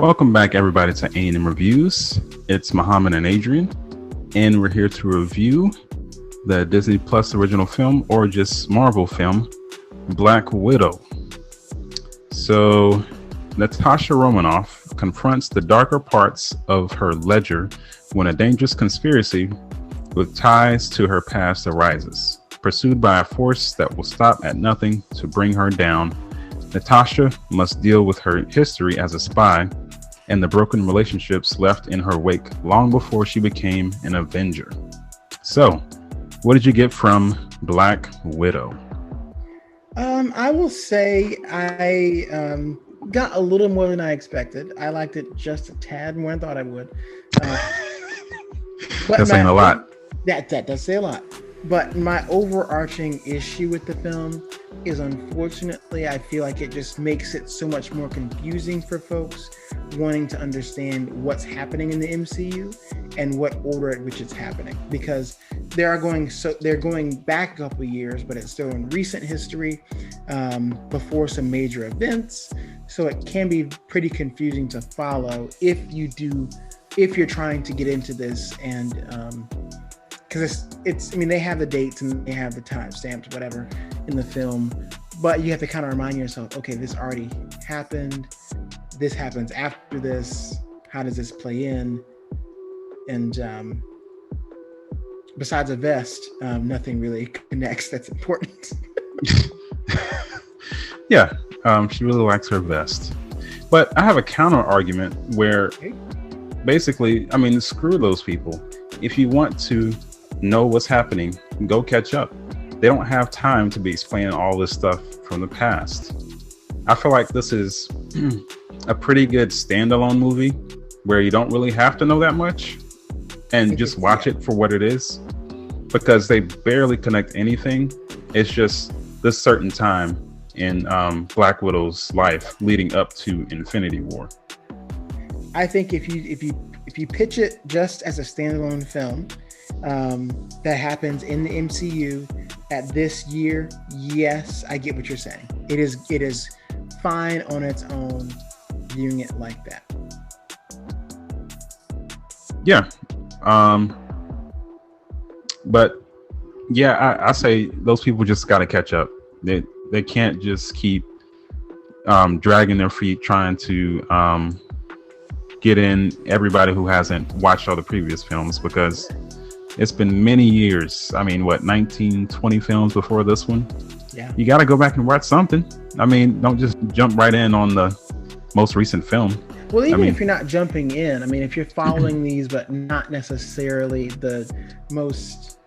Welcome back, everybody, to A&M Reviews. It's Muhammad and Adrian, and we're here to review the Disney Plus original film, or just Marvel film, Black Widow. So, Natasha Romanoff confronts the darker parts of her ledger when a dangerous conspiracy with ties to her past arises. Pursued by a force that will stop at nothing to bring her down, Natasha must deal with her history as a spy and the broken relationships left in her wake long before she became an Avenger. So, what did you get from Black Widow? I will say I got a little more than I expected. I liked it just a tad more than I thought I would. That's saying a lot. That does say a lot. But my overarching issue with the film is, unfortunately, I feel like it just makes it so much more confusing for folks wanting to understand what's happening in the MCU and what order at which it's happening, because they're going back a couple of years, but it's still in recent history, before some major events. So it can be pretty confusing to follow if you're trying to get into this, and because I mean, they have the dates and they have the timestamps, whatever, in the film, but you have to kind of remind yourself, okay, this already happened. This happens after this. How does this play in? And besides a vest, nothing really connects that's important. Yeah, she really likes her vest. But I have a counter argument where basically, I mean, screw those people. If you want to know what's happening, go catch up. They don't have time to be explaining all this stuff from the past. I feel like this is a pretty good standalone movie where you don't really have to know that much and just watch it for what it is, because they barely connect anything. It's just this certain time in Black Widow's life leading up to Infinity War. I think if you pitch it just as a standalone film that happens in the MCU at this year, yes, I get what you're saying. It is fine on its own, viewing it like that. Yeah. But yeah, I say those people just got to catch up. They can't just keep dragging their feet trying to get in everybody who hasn't watched all the previous films, because it's been many years. I mean, 19, 20 films before this one? Yeah. You got to go back and watch something. I mean, don't just jump right in on the most recent film. Well, even if you're not jumping in, I mean, if you're following these, but not necessarily the most,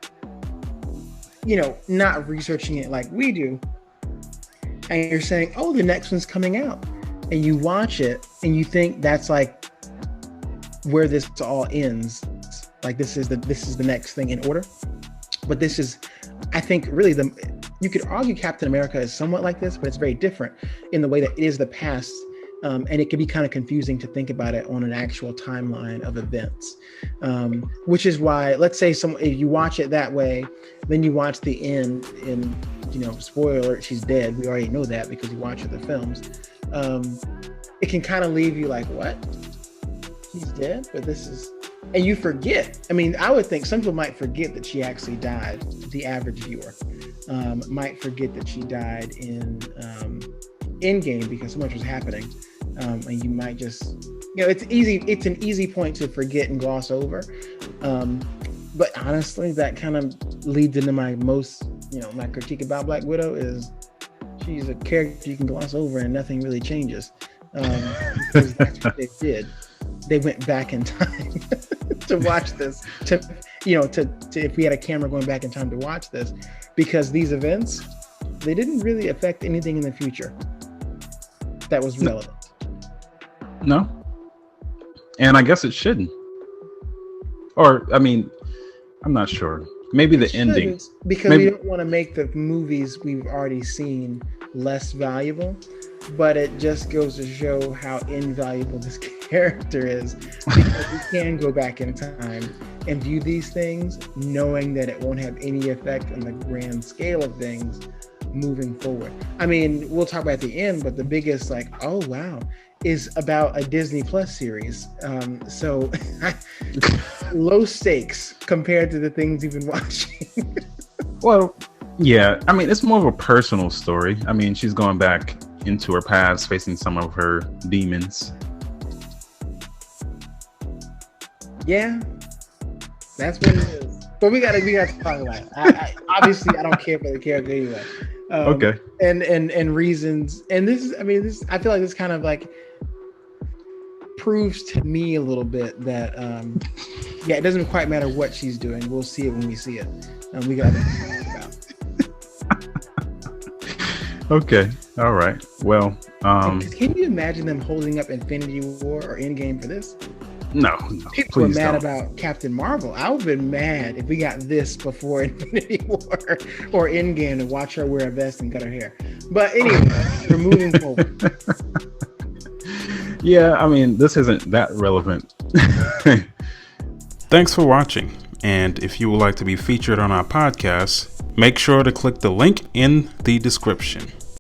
not researching it like we do, and you're saying, oh, the next one's coming out, and you watch it and you think that's like where this all ends. Like this is the next thing in order. But this is, I think, really you could argue Captain America is somewhat like this, but it's very different in the way that it is the past. And it can be kind of confusing to think about it on an actual timeline of events, which is why, let's say if you watch it that way, then you watch the end and, spoiler alert, she's dead. We already know that because you watch the films. It can kind of leave you like, what? She's dead? But this is... And you forget. I mean, I would think some people might forget that she actually died. The average viewer might forget that she died in Endgame because so much was happening. And you might just, it's an easy point to forget and gloss over. But honestly, that kind of leads into my my critique about Black Widow is she's a character you can gloss over and nothing really changes. Because that's what they did. They went back in time to watch this, to if we had a camera going back in time to watch this, because these events, they didn't really affect anything in the future that was relevant. No. And I guess it shouldn't. Or, I mean, I'm not sure. Maybe the ending. Because we don't want to make the movies we've already seen less valuable, but it just goes to show how invaluable this character is, because we can go back in time and view these things knowing that it won't have any effect on the grand scale of things moving forward. I mean, we'll talk about at the end, but the biggest, oh wow, is about a Disney Plus series. So low stakes compared to the things you've been watching. Well, yeah. I mean, it's more of a personal story. I mean, she's going back into her past, facing some of her demons. Yeah, that's what it is. But we gotta talk about it. Obviously, I don't care for the character anyway. Okay. And reasons. And this is, I feel like this kind of like proves to me a little bit that, it doesn't quite matter what she's doing. We'll see it when we see it. We got to talk about. Okay. All right. Well, can you imagine them holding up Infinity War or Endgame for this? No. People were mad about Captain Marvel. I would have been mad if we got this before Infinity War or Endgame to watch her wear a vest and cut her hair. But anyway, we're moving forward. Yeah, I mean, this isn't that relevant. Thanks for watching. And if you would like to be featured on our podcast, make sure to click the link in the description.